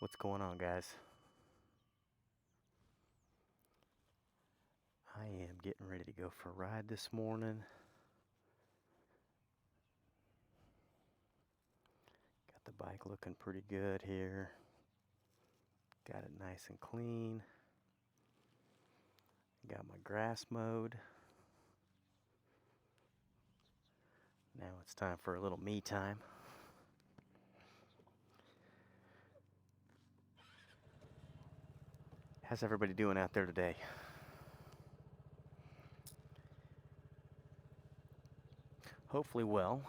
What's going on, guys? I am getting ready to go for a ride this morning. Got the bike looking pretty good here. Got it nice and clean. Got my grass mowed. Now it's time for a little me time. How's everybody doing out there today? Hopefully well.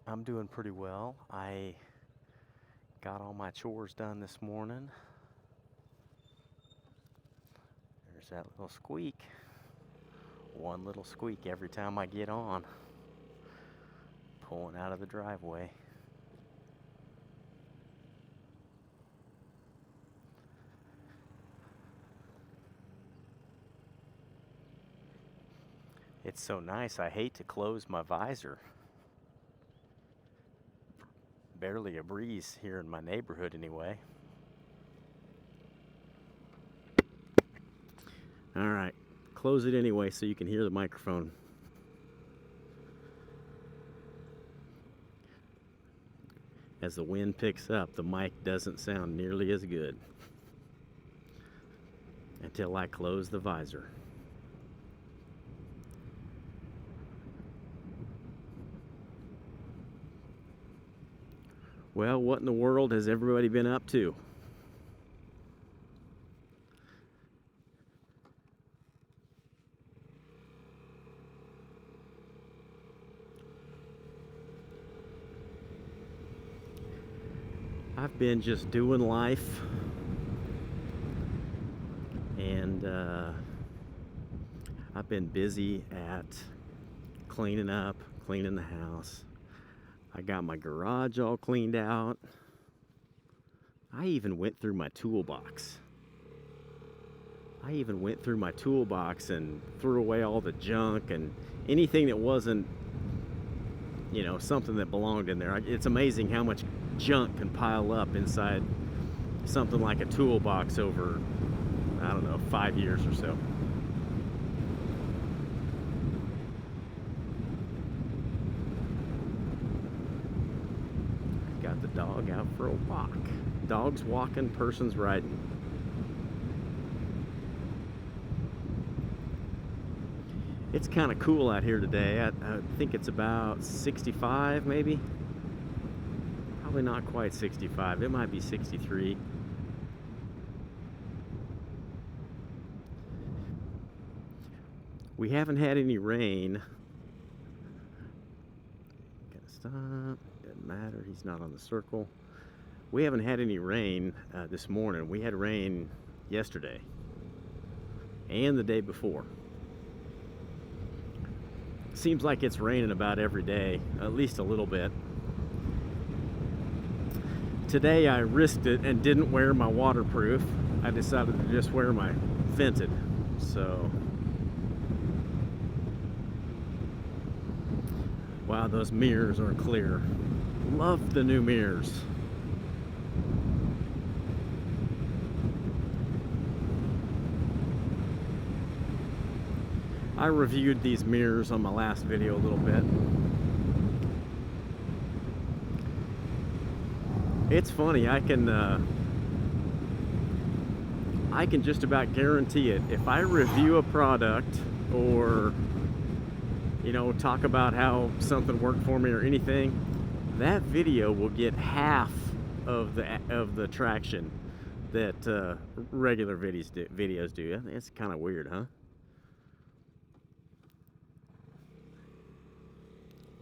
I'm doing pretty well. I got all my chores done this morning. There's that little squeak. One little squeak every time I get on. Pulling out of the driveway. It's so nice, I hate to close my visor. Barely a breeze here in my neighborhood anyway. All right, close it anyway so you can hear the microphone. As the wind picks up, the mic doesn't sound nearly as good until I close the visor. Well, what in the world has everybody been up to? I've been just doing life, and I've been busy at cleaning up, cleaning the house. I got my garage all cleaned out. I even went through my toolbox. And threw away all the junk and anything that wasn't, something that belonged in there. It's amazing how much junk can pile up inside something like a toolbox over, 5 years or so. Got the dog out for a walk. Dog's walking, person's riding. It's kind of cool out here today. I think it's about 65 maybe. Probably not quite 65. It might be 63. We haven't had any rain. Gotta stop. Doesn't matter. He's not on the circle. We haven't had any rain this morning. We had rain yesterday and the day before. Seems like it's raining about every day, at least a little bit. Today I risked it and didn't wear my waterproof. I decided to just wear my vented. So, wow, those mirrors are clear. Love the new mirrors. I reviewed these mirrors on my last video a little bit. It's funny, I can just about guarantee it. If I review a product or talk about how something worked for me or anything, that video will get half of the traction that regular videos do. It's kind of weird, huh?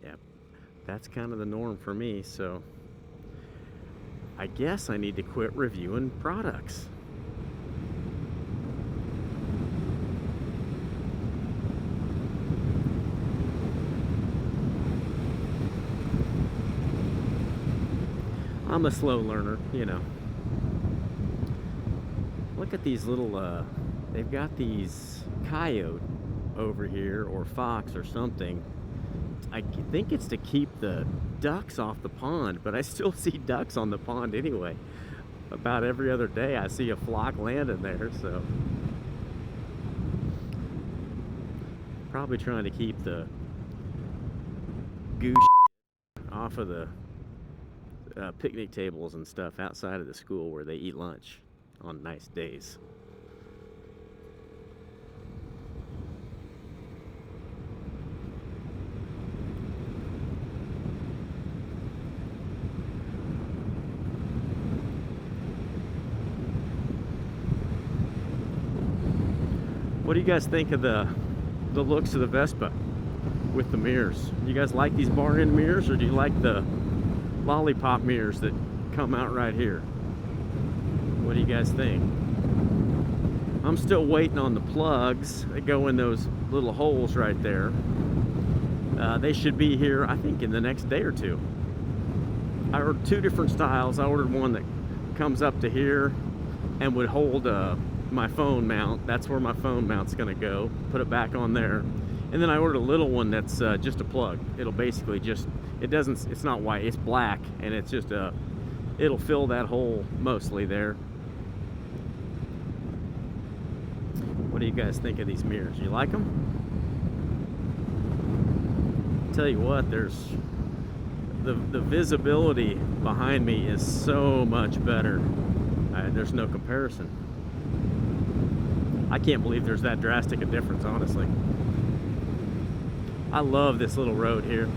Yeah, that's kind of the norm for me, so I guess I need to quit reviewing products. I'm a slow learner, Look at these little, they've got these coyote over here, or fox or something. I think it's to keep the ducks off the pond, but I still see ducks on the pond anyway. about every other day I see a flock landing there, so probably trying to keep the goose off of the picnic tables and stuff outside of the school where they eat lunch on nice days. What do you guys think of the looks of the Vespa with the mirrors? You guys like these bar end mirrors, or do you like the lollipop mirrors that come out right here? What do you guys think? I'm still waiting on the plugs that go in those little holes right there. They should be here, I think, in the next day or two. I ordered two different styles. I ordered one that comes up to here and would hold my phone mount. That's where my phone mount's gonna go. Put it back on there. And then I ordered a little one that's just a plug. It'll basically just, it's not white, it's black, and it's just it'll fill that hole mostly there. What do you guys think of these mirrors? You like them? Tell you what, there's the visibility behind me is so much better. There's no comparison. I can't believe there's that drastic a difference, honestly. I love this little road here.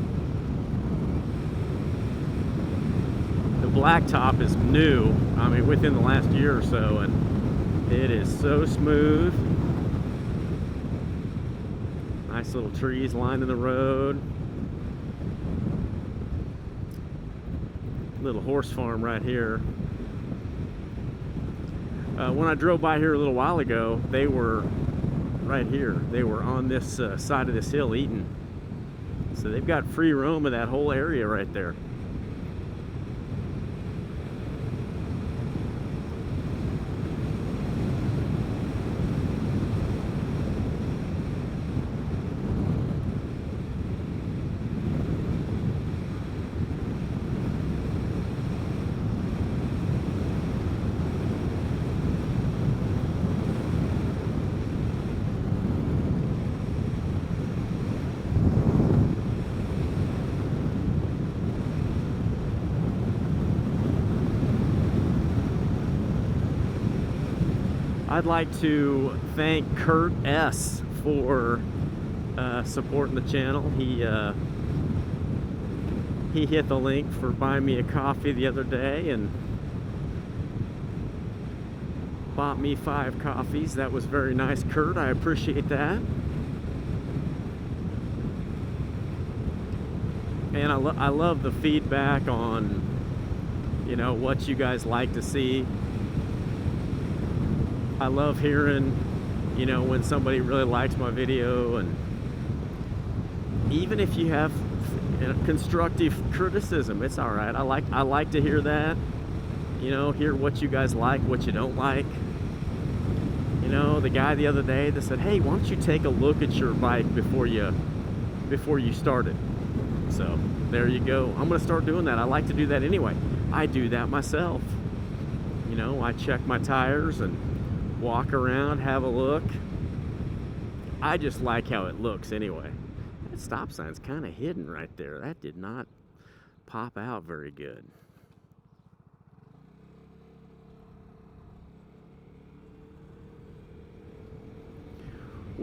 The blacktop is new, I mean, within the last year or so, and it is so smooth. Nice little trees lining the road. Little horse farm right here. When I drove by here a little while ago, they were right here. They were on this side of this hill eating. So they've got free roam of that whole area right there. I'd like to thank Kurt S. for supporting the channel. He hit the link for buying me a coffee the other day and bought me 5 coffees. That was very nice, Kurt. I appreciate that. And I love the feedback on, you know, what you guys like to see. I love hearing, you know, when somebody really likes my video, and even if you have constructive criticism, it's all right. I like to hear that. You know, hear what you guys like, what you don't like. You know, the guy the other day that said, "Hey, why don't you take a look at your bike before you start it?" So there you go. I'm gonna start doing that. I like to do that anyway. I do that myself. You know, I check my tires and walk around, have a look. I just like how it looks anyway. That stop sign's kind of hidden right there. That did not pop out very good.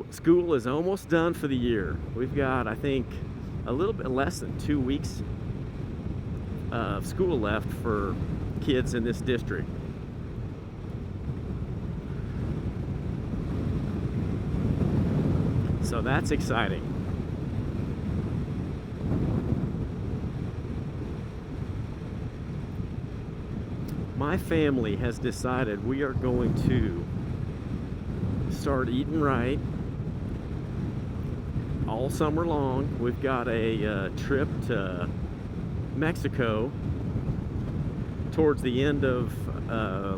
School is almost done for the year. We've got, I think, a little bit less than 2 weeks of school left for kids in this district. So that's exciting. My family has decided we are going to start eating right all summer long. We've got a trip to Mexico towards the end of,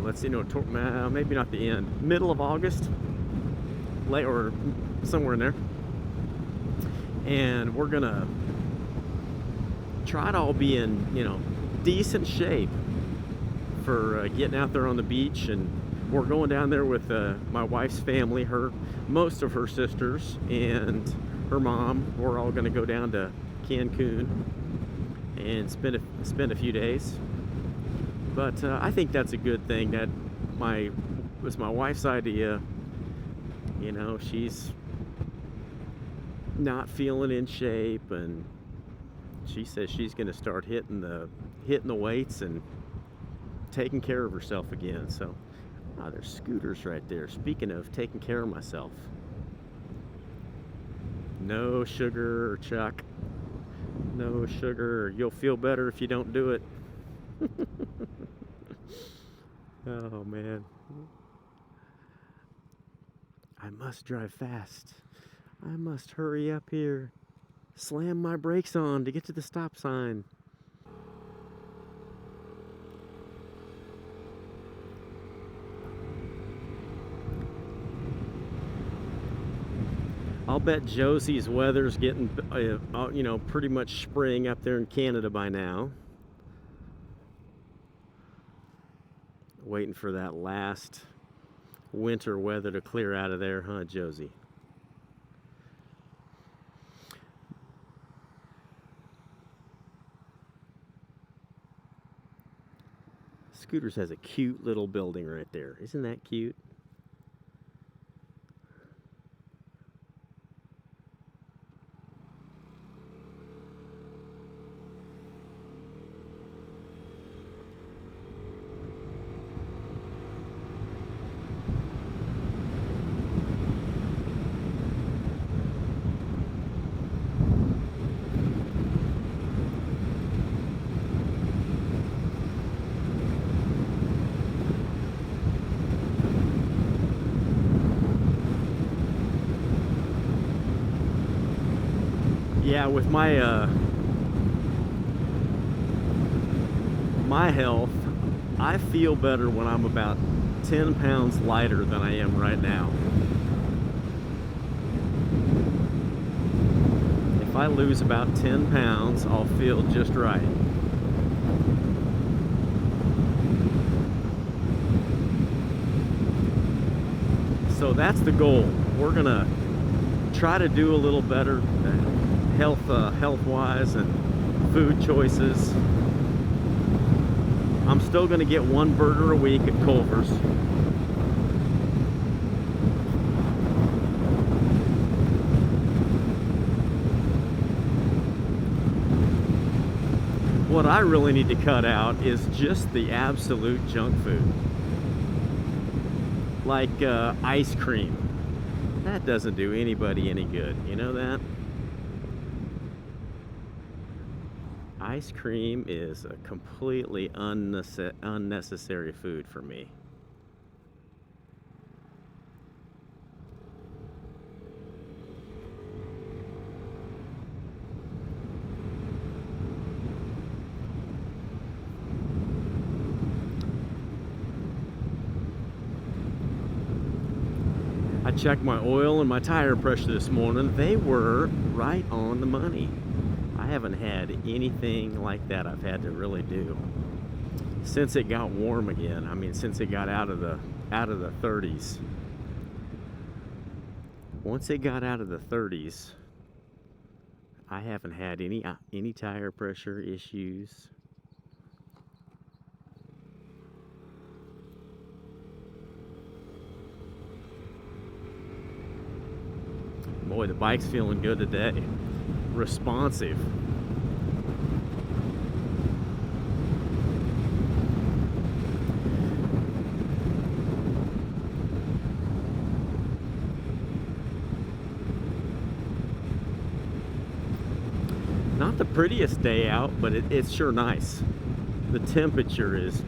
let's see, no, maybe not the end, middle of August, late or somewhere in there. And we're gonna try to all be in, you know, decent shape for getting out there on the beach, and we're going down there with my wife's family, most of her sisters and her mom. We're all going to go down to Cancun and spend a few days. But I think that's a good thing. That was my wife's idea. You know, she's not feeling in shape, and she says she's going to start hitting the weights and taking care of herself again. So, there's scooters right there. Speaking of taking care of myself, no sugar, Chuck. No sugar. You'll feel better if you don't do it. Oh man. I must drive fast. I must hurry up here. Slam my brakes on to get to the stop sign. I'll bet Josie's weather's getting, you know, pretty much spring up there in Canada by now. Waiting for that last winter weather to clear out of there, huh, Josie? Scooters has a cute little building right there. Isn't that cute? Yeah, with my my health, I feel better when I'm about 10 pounds lighter than I am right now. If I lose about 10 pounds, I'll feel just right. So that's the goal. We're gonna try to do a little better health-wise and food choices. I'm still gonna get one burger a week at Culver's. What I really need to cut out is just the absolute junk food. Like ice cream. That doesn't do anybody any good. You know that? Ice cream is a completely unnecessary food for me. I checked my oil and my tire pressure this morning. They were right on the money. I haven't had anything like that I've had to really do since it got warm again. I mean, since it got out of the 30s. Once it got out of the 30s, I haven't had any tire pressure issues. Boy, the bike's feeling good today. Responsive. Not the prettiest day out, but it's sure nice. The temperature is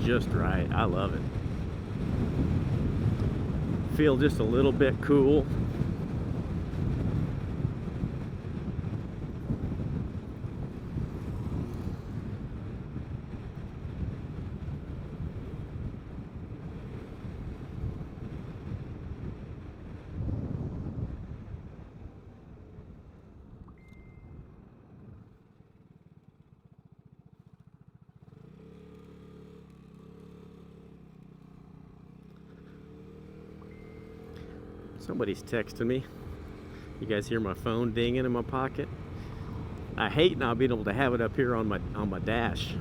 just right. I love it. Feel just a little bit cool. Somebody's texting me. You guys hear my phone dinging in my pocket? I hate not being able to have it up here on my dash.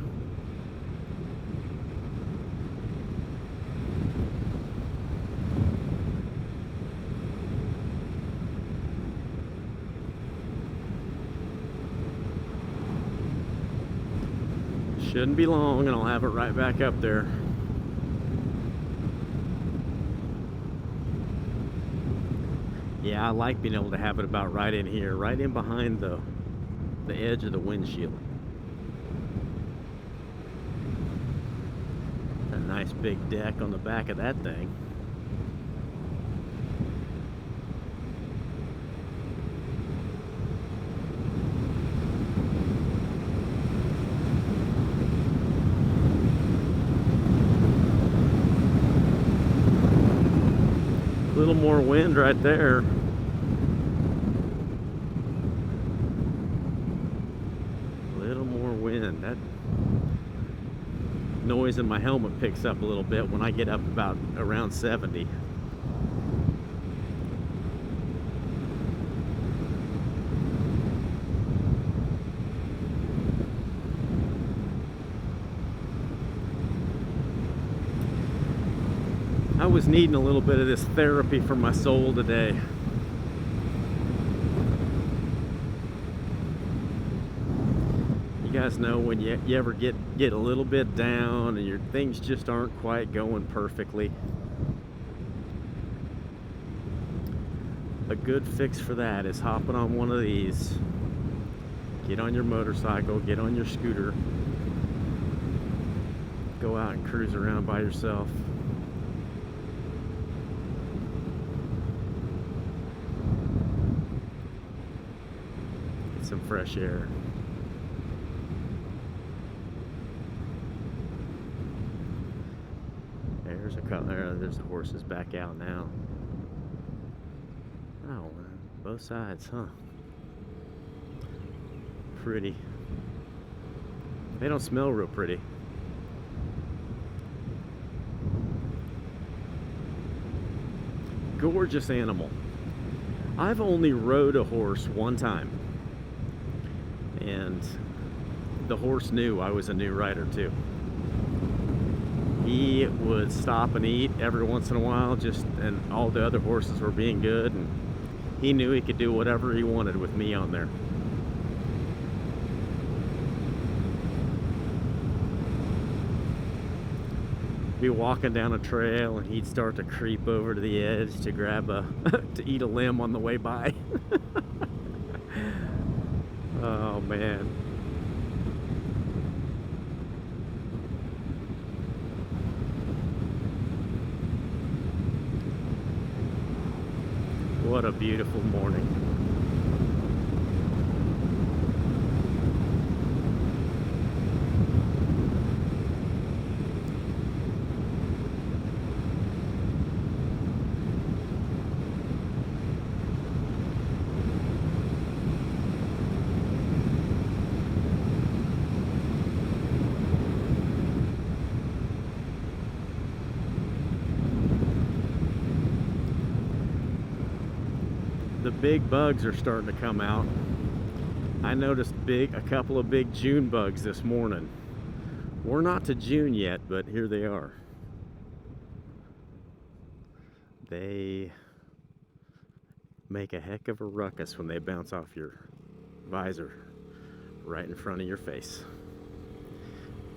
Shouldn't be long and I'll have it right back up there. Yeah, I like being able to have it about right in here, right in behind the edge of the windshield. A nice big deck on the back of that thing. A little more wind right there. That noise in my helmet picks up a little bit when I get up about around 70. I was needing a little bit of this therapy for my soul today. You guys know when you ever get a little bit down and your things just aren't quite going perfectly. A good fix for that is hopping on one of these. Get on your motorcycle, get on your scooter, go out and cruise around by yourself. Get some fresh air. There's the horses back out now. Oh, both sides, huh? Pretty. They don't smell real pretty. Gorgeous animal. I've only rode a horse one time, and the horse knew I was a new rider too. He would stop and eat every once in a while, and all the other horses were being good, and he knew he could do whatever he wanted with me on there. Be walking down a trail and he'd start to creep over to the edge to grab to eat a limb on the way by. Oh man. What a beautiful morning. The big bugs are starting to come out. I noticed a couple of big June bugs this morning. We're not to June yet, but here they are. They make a heck of a ruckus when they bounce off your visor right in front of your face.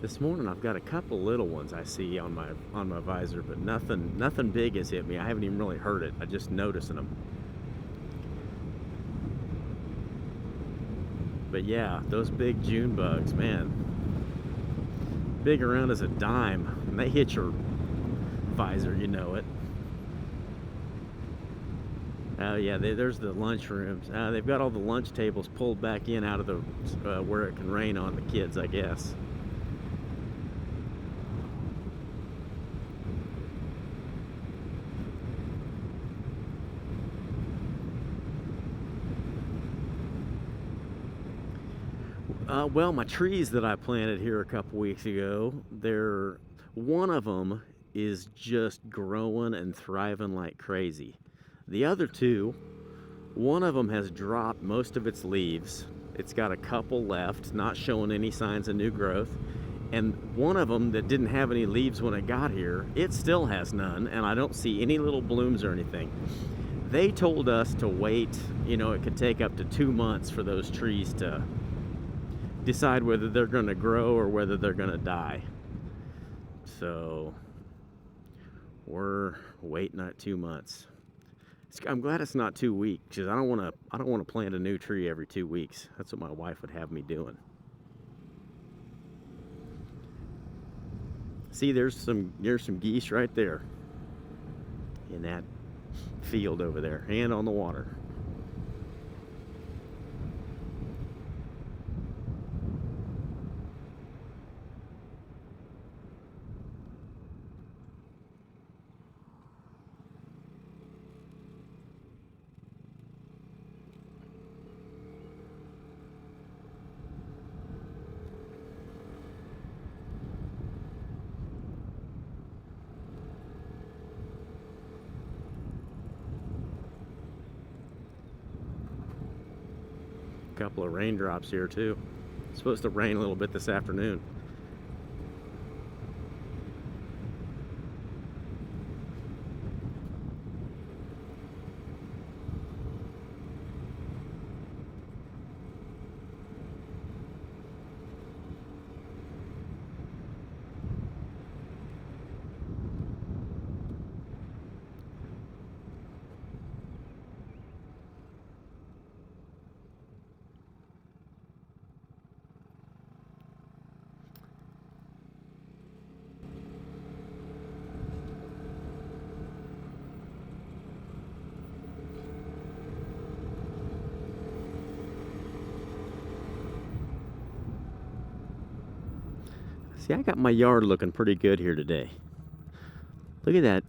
This morning I've got a couple little ones I see on my visor, but nothing big has hit me. I haven't even really heard it. I just noticing them. But yeah, those big June bugs, man, big around as a dime, and they hit your visor, you know it. Oh yeah, there's the lunch rooms. They've got all the lunch tables pulled back in out of the where it can rain on the kids, I guess. Well, my trees that I planted here a couple weeks ago, one of them is just growing and thriving like crazy. The other two, one of them has dropped most of its leaves. It's got a couple left, not showing any signs of new growth. And one of them that didn't have any leaves when it got here, it still has none, and I don't see any little blooms or anything. They told us to wait, you know, it could take up to 2 months for those trees to decide whether they're going to grow or whether they're going to die. So we're waiting at 2 months. I'm glad it's not 2 weeks, because I don't want to plant a new tree every 2 weeks. That's what my wife would have me doing. See, there's some geese right there in that field over there, and on the water. Couple of raindrops here too. It's supposed to rain a little bit this afternoon. See, I got my yard looking pretty good here today. Look at that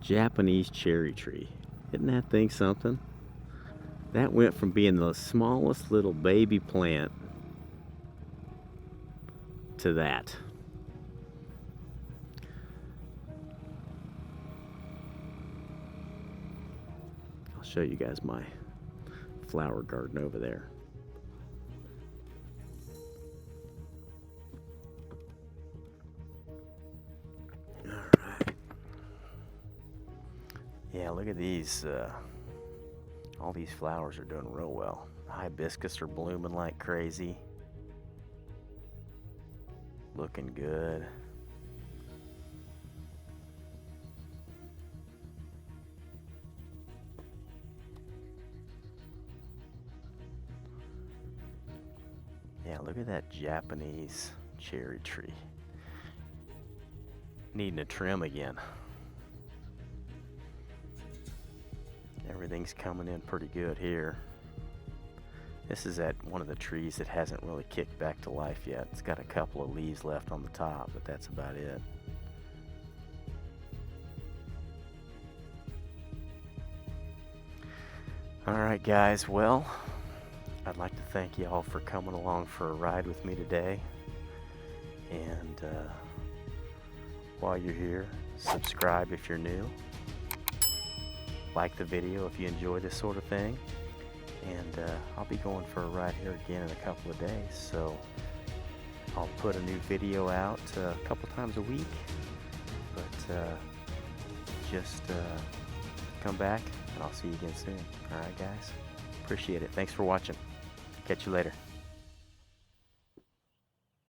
Japanese cherry tree. Isn't that thing something? That went from being the smallest little baby plant to that. I'll show you guys my flower garden over there. Yeah, look at these. All these flowers are doing real well. Hibiscus are blooming like crazy. Looking good. Yeah, look at that Japanese cherry tree. Needing a trim again. Everything's coming in pretty good here. This is at one of the trees that hasn't really kicked back to life yet. It's got a couple of leaves left on the top, but that's about it. Alright guys, well, I'd like to thank you all for coming along for a ride with me today. And while you're here, subscribe if you're new. Like the video if you enjoy this sort of thing. And I'll be going for a ride here again in a couple of days. So I'll put a new video out a couple times a week. But just come back and I'll see you again soon. Alright guys, appreciate it. Thanks for watching. Catch you later.